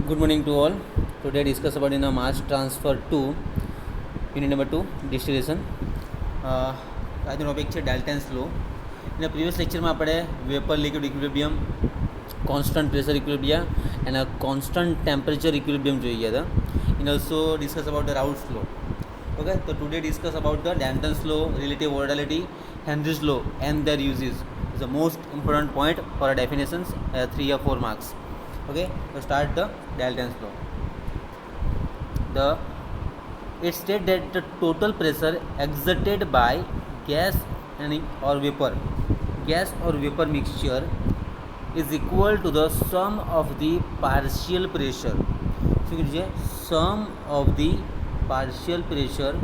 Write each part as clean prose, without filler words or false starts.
Good morning to all. Today discuss about in a mass transfer to unit number 2 distillation. આજનો topic છે Dalton's law. એના previous લેક્ચરમાં આપણે vapour liquid equilibrium, constant pressure equilibrium and constant temperature equilibrium જોઈ ગયા હતા. And also discuss about the Raoult's law. Okay, તો today discuss about the Dalton's law, relative volatility, Henry's law and their uses. Is the most important point for our definitions, 3 or 4 marks. Okay, so start the Dalton's law. It states that the total pressure exerted by gas or vapor mixture is equal to the sum of the partial pressure. So sum of the partial pressure,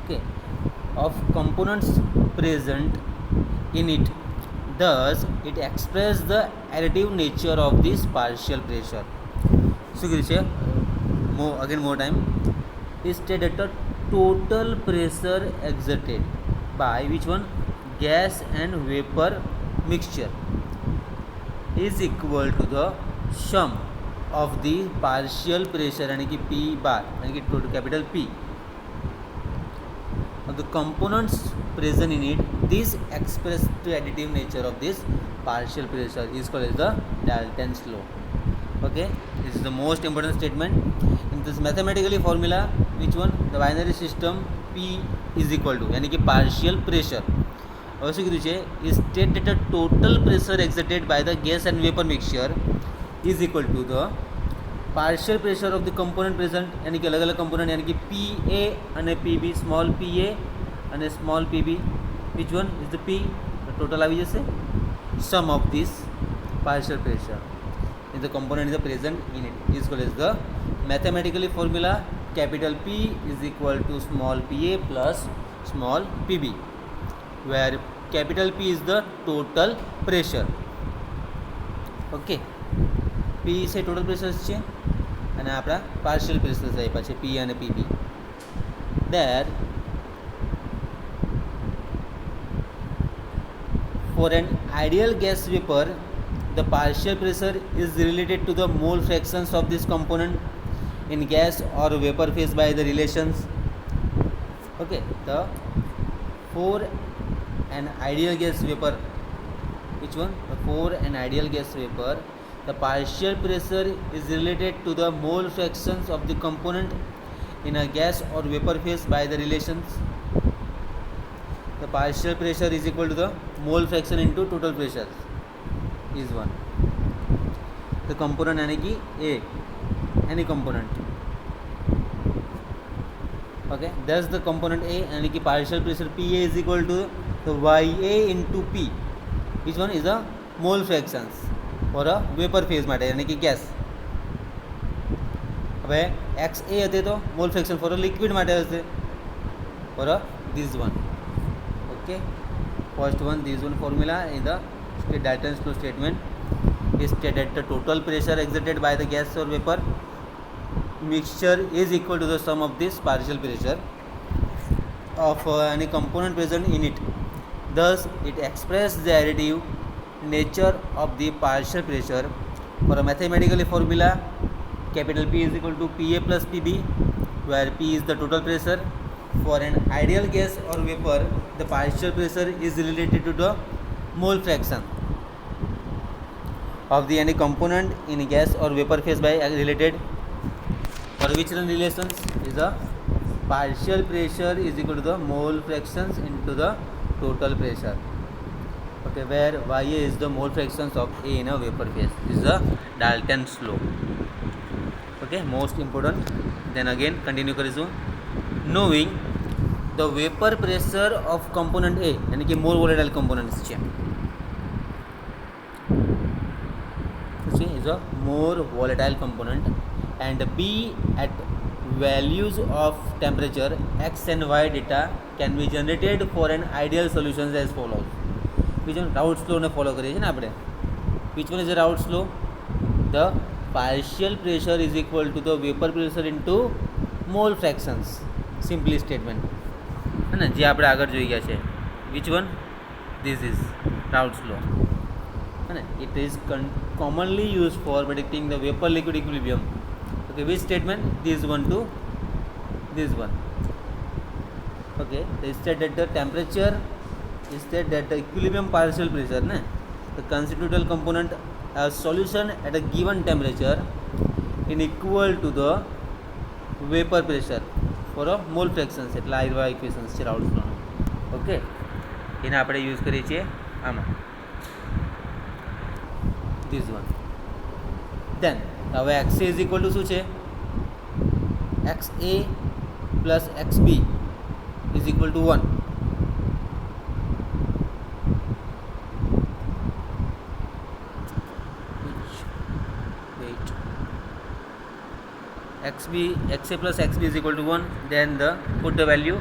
okay, of components present in it. Thus, it expresses the additive nature of this partial pressure. So, more time. It states that the total pressure exerted by which one? Gas and vapor mixture is equal to the sum of the partial pressure, यानी कि P bar, यानी कि total capital P, of the components present in it. This express the additive nature of this partial pressure is called as the Dalton's law. Okay, this is the most important statement. In this mathematically formula, which one? The binary system P is equal to, यानी कि partial pressure. Also is stated that the total pressure exerted by the gas and vapor mixture is equal to the partial pressure of the component present, यानी कि अलग अलग component, यानी कि PA and PB, small PA and small PB. Which one is the P? The total આવી જશે. Sum of this partial pressure is the component is the present in it is called as the mathematically formula capital P is equal to small PA plus small PB, where capital P is the total pressure. Okay, P છે total pressure છે અને આપણા partial pressure આપ્યા છે P અને PB. There for an ideal gas vapor, the partial pressure is related to the mole fractions of this component in gas or vapor phase by the relations. Okay, for an ideal gas vapor, which one? For an ideal gas vapor, the partial pressure is related to the mole fractions of the component in a gas or vapor phase by the relations. The partial pressure is equal to the mole fraction into total pressure is 1. The component यानी कि A, any component. Okay, thus the component A यानी कि partial pressure PA is equal to the YA into P. Which one is the mole fractions for a vapor phase માટે यानी कि gas. હવે XA હતે તો mole fraction for a liquid માટે હશે for a this one. Okay, first one, this one formula in the Dalton's law statement is stated the total pressure exerted by the gas or vapor mixture is equal to the sum of this partial pressure of any component present in it. Thus, it expresses the additive nature of the partial pressure for a mathematical formula capital P is equal to PA plus PB, where P is the total pressure. For an ideal gas or vapor, the partial pressure is related to the mole fraction of the any component in gas or vapor phase by related. For which relations is the partial pressure is equal to the mole fractions into the total pressure. Okay, where YA is the mole fractions of A in a vapor phase. This is the Dalton's law. Okay, most important. Then again continue કરીશું. Knowing the vapor pressure of component A, यानी कि more volatile components છે, is a more volatile component, and B at values of temperature X and Y data can be generated for an ideal solutions as follows. Which one? Raoult's law ને follow કરીએ છીએ ને આપણે. Which one is the Raoult's law? The partial pressure is equal to the vapor pressure into mole fractions. Simply statement है ना, જે આપણે આગળ જોઈ ગયા છે. Which one? This is Raoult's law. है ना. It is commonly used for predicting the vapor liquid equilibrium. Okay, which statement? This one to this one. Okay, they said that the temperature is that the equilibrium partial pressure, na, the constitutional component as solution at a given temperature in equal to the vapor pressure for a mole fractions. એટલે આ એવા equations છે રાઉલ્સનું. Okay, એને આપણે use કરીએ છીએ આમાં, this one. Then હવે X A is equal to શું છે? X A plus X B is equal to 1. xa plus xb is equal to 1. Then put the value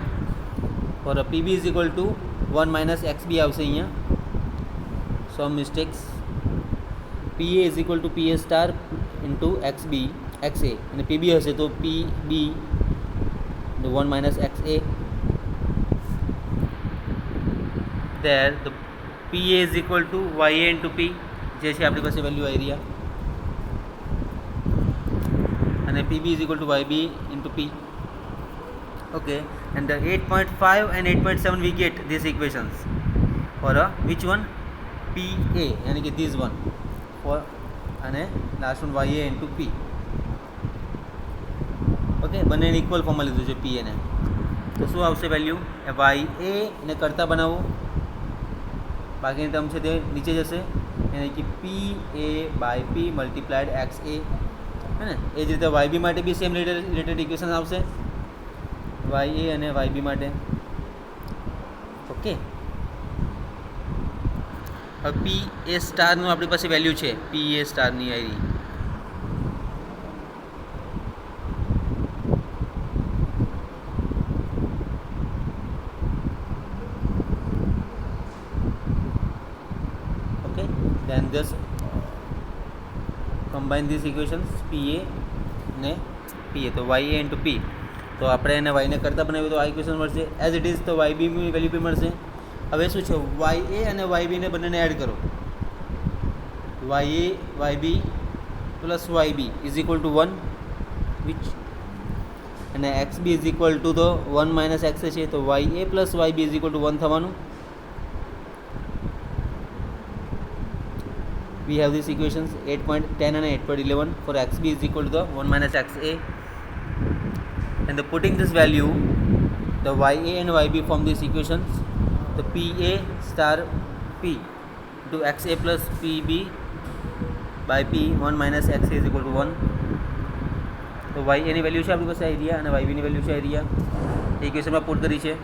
for a pb is equal to 1 minus xb આવશે અહીંયા. Some mistakes. pa is equal to pa star into xb xa અને pb હશે તો pb 1 minus xa. There the pa is equal to ya into p જે છે આપણી પાસે value આવી રહ્યા, and pb is equal to yb into p. Okay, and the 8.5 and 8.7 we get these equations for which one? pa yani ki this one for, and last one ya into p. Okay, બંને equal ફોર્મમાં લીધું છે p ને, તો શું આવશે value? ya ને કરતા બનાવો, બાકીની ટર્મ છે તે નીચે જશે, yani ki pa/p multiplied xa है ने. એ જ રીતે વાયબી માટે બી સેમ રિલેટેડ ઇક્વેશન આવશે, વાય એ અને વાયબી માટે. ઓકે, હવે પી એ સ્ટારનું આપણી પાસે વેલ્યુ છે, પી એ સ્ટારની આવી. Okay, then this combine these equations pa ને pa, તો ya into p, તો આપણે એને y ને કરતા બનાવીએ તો આ ઇક્વેશન મળશે. એઝ ઇટ ઇઝ તો yb ની વેલ્યુ બી મળશે. હવે શું છે? ya અને yb ને બંનેને એડ કરો, ya yb plus yb is equal to 1, which અને xb ઇઝ ઇક્વલ ટુ તો 1 માઇનસ x છે, તો ya plus yb is equal to 1 થવાનું. We have these equations 8.10 and 8.11 for xb is equal to the 1 minus xa, and the putting this value, the ya and yb form these equations, the pa star p to xa plus pb by p 1 minus xa is equal to 1. તો ya ની value છે આપણી પાસે idea, અને yb ની value છે idea, એ ઇક્વેશનમાં put કરી છે,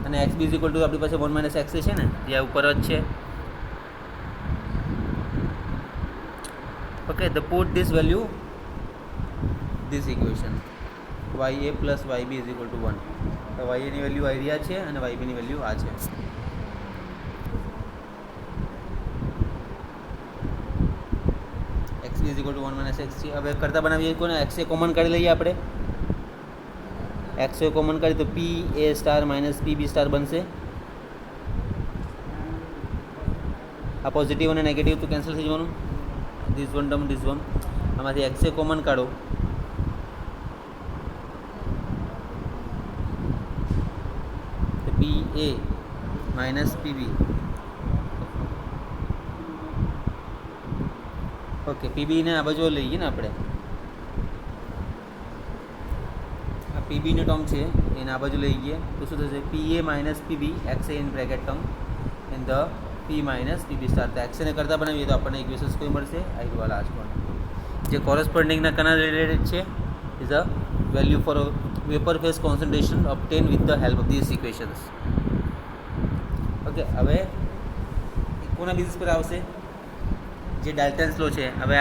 અને xb is equal to આપણી પાસે 1 minus xa છે ને, જે ઉપર જ છે. Okay, the put this value, this equation ya plus yb is equal to 1. તો ya ની વેલ્યુ આઈડિયા છે અને yb ની વેલ્યુ આ છે. xb is equal to 1 minus x છે. હવે કરતા બનાવીએ કોને? xa કોમન કાઢી લઈએ આપણે, xa કોમન કાઢી તો pa star minus pb star બનશે. આ પોઝિટિવ અને નેગેટિવ તો કેન્સલ થઈ જવાનું, this one term this one. આમાંથી xa કોમન કાઢો, તો pa minus pb. Okay, pb ને આ બાજુ લઈએ ને આપણે, આ pb નો ટર્મ છે એને આ બાજુ લઈ ગઈએ તો શું થશે? pa minus pb xa in bracket term and the p minus pb star. તો x ને કરતા બનાવીએ તો આપણને ઇક્વેશન્સ કોઈ મળશે આઈ વાળા લાસ્ટ વન, જે કોરસ્પોન્ડિંગના કના રિલેટેડ છે, is a value for vapour phase concentration obtain with the help of this equations. Okay, હવે કોના બેઝિસ પર આવશે? જે ડાલ્ટન્સ લો છે. હવે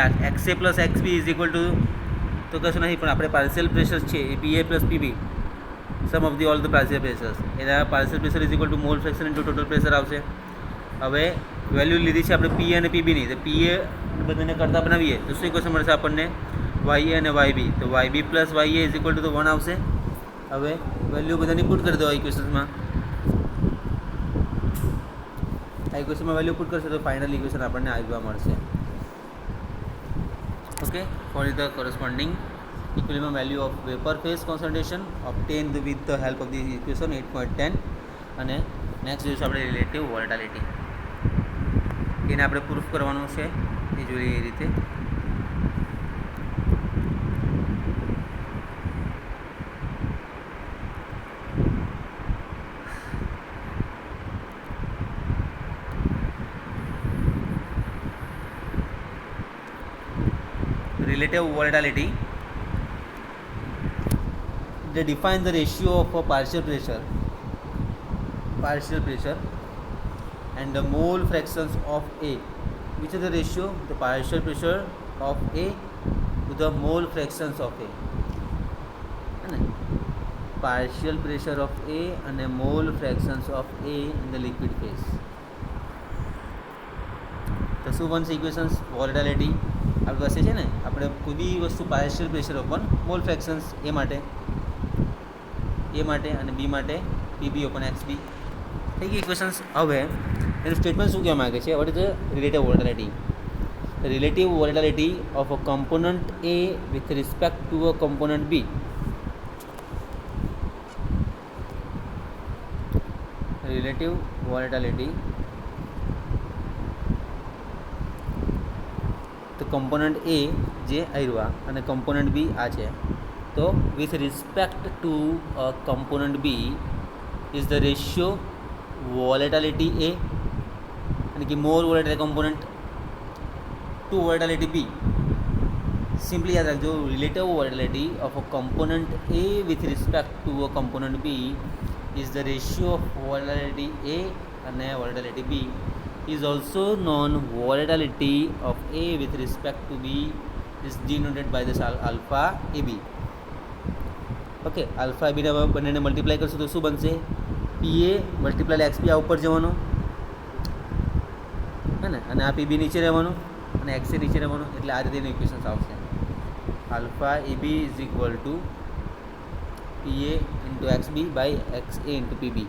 xa plus xb is equal to તો કશું નહીં, પણ આપણે પાર્શિયલ પ્રેશર્સ છે એ pa plus pb, sum of the all the partial pressures, એના partial pressure is equal to mole fraction into total pressure આવશે. હવે વેલ્યુ લીધી છે આપણે pa અને pb ની, તો pa બધાને કરતા બનાવીએ તો શું ઇક્વેશન મળશે આપણને? ya અને yb, તો yb plus ya is equal to 1 આવશે. હવે વેલ્યુ બધાની પુટ કરી દો ઇક્વેશન્સમાં, આ ઇક્વેશનમાં વેલ્યુ પુટ કરશે તો ફાઇનલ ઇક્વેશન આપણને આ જોવા મળશે. Okay, for the corresponding equilibrium value of vapor phase concentration obtained with the help of the equation 8.10. અને નેક્સ્ટ જોઈશું આપણે રિલેટિવ વોલેટિલિટી. એને આપણે પ્રૂફ કરવાનું છે એ જોઈએ એ રીતે. Relative volatility, they define the ratio of a partial pressure and the mole fractions of A. Which is the ratio? The partial pressure of A to the mole fractions of A. Partial pressure of A and the mole fractions of A in the liquid phase. તો શું બનશે equations? Volatility આપણી પાસે છે ને, આપણે કોઈ બી વસ્તુ પાર્શિયલ પ્રેશર ઓપન મોલ ફ્રેક્શન્સ એ માટે અને બી માટે પીબી ઓપન એક્સબી થઈ ગઈ ઇક્વેશન્સ. હવે એનું સ્ટેટમેન્ટ શું કહેવા માગે છે? What is the relative volatility? Relative volatility of a component A with respect to a component B. Relative volatility તો કમ્પોનન્ટ A જે આવ્યા અને કમ્પોનન્ટ B આ છે, તો with respect to component B is the ratio volatility A અને કે more volatile component to volatility B. Simply યાદ રાખજો, relative volatility of a component A with respect to a component B is the ratio of volatility A અને volatility B is also known volatility of A with respect to B is denoted by this alpha AB. Okay, alpha AB ને બંનેને multiply કરશું તો શું બનશે? PA multiply XP આ ઉપર જવાનું હે ને, અને આ PB નીચે રહેવાનું અને XA નીચે રહેવાનું, એટલે આ રીતે ઇક્વેશન્સ આવશે. Alpha AB is equal to PA into XB by XA into PB.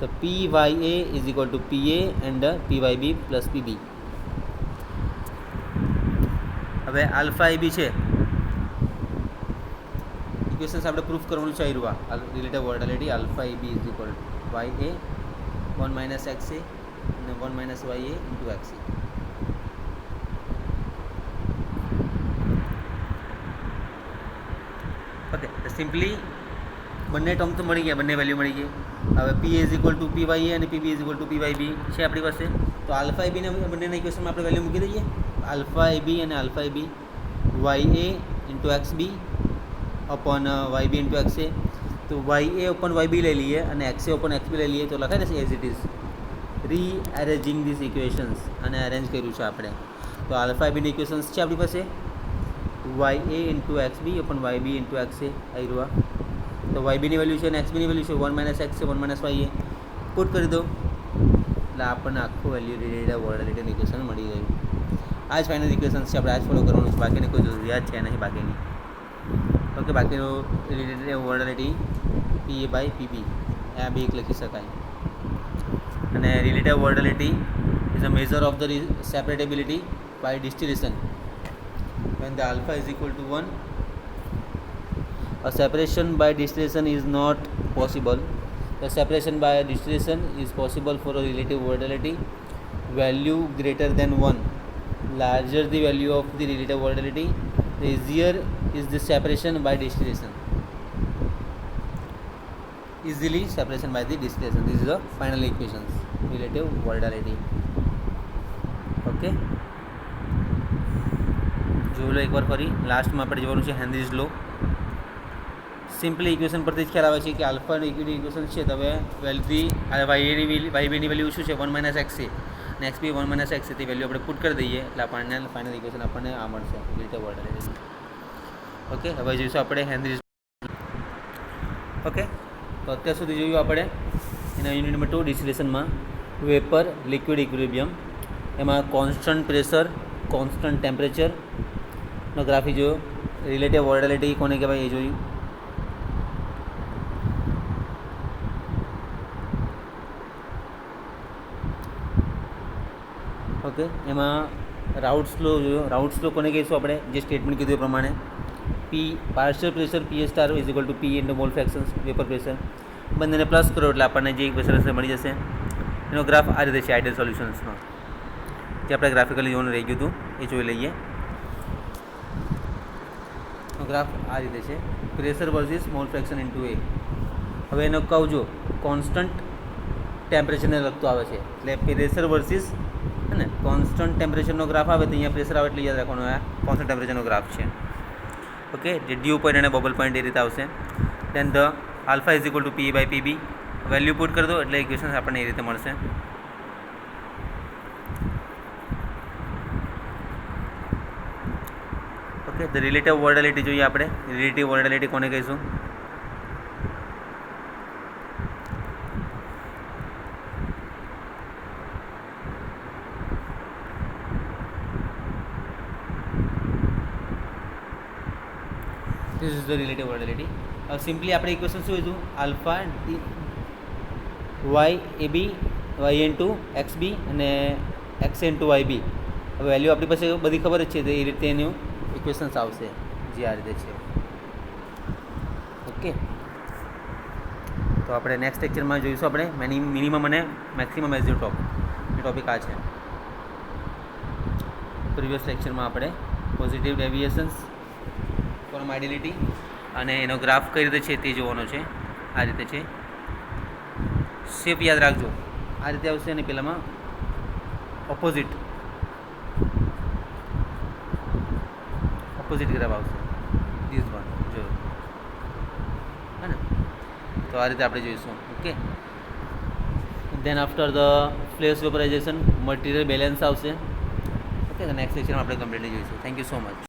તો PYA is equal to PA and PYB plus PB. હવે આલ્ફા AB છે, ઇક્વેશન્સ આપણે પ્રૂફ કરવાનું છે. આયરુઆ relative volatility alpha AB is equal to YA 1 minus XA અને 1 minus YA into XA. Okay, તો simply બંને ટર્મ તો મળી ગયા, બંને વેલ્યુ મળી ગઈ. હવે PA is equal two PYA અને PB is equal two PYB છે આપણી પાસે. તો આલ્ફા AB ને બંનેના ઇક્વેશનમાં આપણે વેલ્યુ મૂકી દઈએ. આલ્ફા AB અને alpha AB YA into XB upon YB into XA. તો YA ઓપન YB લઈ લઈએ અને XA ઓપન XB લઈ લઈએ તો લખાય જશે as it is. Rearranging this equations અને અરેન્જ કર્યું છે આપણે. તો આલ્ફા ABની ઇક્વેશન્સ છે આપણી પાસે YA into XB upon YB into XA આવી રહ્યું. તો YBની વેલ્યુ છે અને XBની વેલ્યુ છે 1 minus XA 1 minus YA. Put કરી દો એટલે આપણને આખું વેલ્યુ રિલેટેડ વોલેટિલિટી ઇક્વેશન મળી ગયું. આ જ ફાઇનલ ઇક્વેશન્સ છે, આપણે આ જ ફોલો કરવાનું છે, બાકીની કોઈ જરૂરિયાત છે નહીં બાકીની. ઓકે, બાકીનું related volatility PA by PB આ બે એક લખી શકાય. અને relative volatility is a measure of the separability by distillation. when the alpha is equal to 1, a separation by distillation is not possible. The separation by distillation is possible for a relative volatility value greater than 1. Larger the value of the relative volatility, the easier is the separation by distillation. Easily separation by the distillation. This is the final equations, relative volatility. Okay. જોઈ લો એકવાર ફરી. લાસ્ટમાં આપણે જોવાનું છે henries લો. Simply equation પરથી જ ખ્યાલ આવે છે કે આલ્ફા ઇક્વેશન છે, તો હવે વેલ્યુ YBની વેલ્યુ શું છે 1 minus XA અને XB 1 minus XA થી વેલ્યુ આપણે પુટ કરી દઈએ એટલે આપણને ફાઇનલ ઇક્વેશન આપણને આ મળશે રિલેટિવ વોલેટિલિટી. ઓકે, હવે જોઈશું આપણે હેનરીઝ. ઓકે, તો અત્યાર સુધી જોયું આપણે એના યુનિટ નંબર 2 ડિસ્ટિલેશનમાં વેપર લિક્વિડ ઇક્વિલિબ્રિયમ. એમાં કોન્સ્ટન્ટ પ્રેશર કોન્સ્ટન્ટ ટેમ્પરેચરનો ગ્રાફી જોયો. રિલેટિવ વોલેટિલિટી કોને કહેવાય એ જોયું. ઓકે, એમાં રાઉટ સ્લો જોયો. રાઉટ સ્લો કોને કહીશું આપણે? જે સ્ટેટમેન્ટ કીધું એ પ્રમાણે P partial pressure P star is equal to P into mole fractions vapour pressure. બંનેને પ્લસ કરો એટલે આપણને જે પ્રેશર મળી જશે. એનો ગ્રાફ આ રીતે છે આઈડિયલ સોલ્યુશન્સમાં. જે આપણે ગ્રાફિકલી જોવાનું રહી ગયું હતું એ જોઈ લઈએ. ગ્રાફ આ રીતે છે, pressure versus mole fraction into A. હવે એનો કહું જો કોન્સ્ટન્ટ ટેમ્પરેચરને લગતો આવે છે, એટલે પ્રેશર વર્સિસ હે ને કોન્સ્ટન્ટ ટેમ્પરેચરનો ગ્રાફ આવે તો અહીંયા પ્રેશર આવે એટલે યાદ રાખવાનું આ કોન્સ્ટન્ટ ટેમ્પરેચરનો ગ્રાફ છે. ઓકે, જે ડ્યુ પોઈન્ટ અને બબલ પોઈન્ટ એ રીતે આવશે. Then the alpha is equal to P by PB. Value put કરી દો એટલે ઇક્વેશન આપણને એ રીતે મળશે. ઓકે, ધ રિલેટિવ વોર્ડાલિટી જોઈએ આપણે. રિલેટિવ વોર્ડાલિટી કોને કહીશું? This is the relative volatility. Simply આપણે ઇક્વેશન શું હતું? આલ્ફા વાય એ બી વાય ઇન્ટુ એક્સ બી અને એક્સ ઇન્ટુ વાય બી. હવે વેલ્યુ આપણી પાસે બધી ખબર જ છે, તો એ રીતે એનું ઇક્વેશન્સ આવશે જે આ રીતે છે. ઓકે, તો આપણે નેક્સ્ટ લેક્ચરમાં જોઈશું આપણે મિનિમમ અને મેક્સિમમ એઝ ટોપ. એ ટોપિક આ છે. પ્રીવિયસ લેક્ચરમાં આપણે પોઝિટિવ ડેવિએશન્સ ફ્રોમ આઈડિયલિટી અને એનો ગ્રાફ કઈ રીતે છે તે જોવાનો છે. આ રીતે છે. શેપ યાદ રાખજો, આ રીતે આવશે અને પેલામાં ઓપોઝિટ ગ્રાફ આવશે. ધીસ વન જો હે ને, તો આ રીતે આપણે જોઈશું. Okay, then after the flash vaporisation material balance આવશે. ઓકે, નેક્સ્ટ લેક્ચરમાં આપણે કમ્પ્લીટલી જોઈશું. Thank you so much.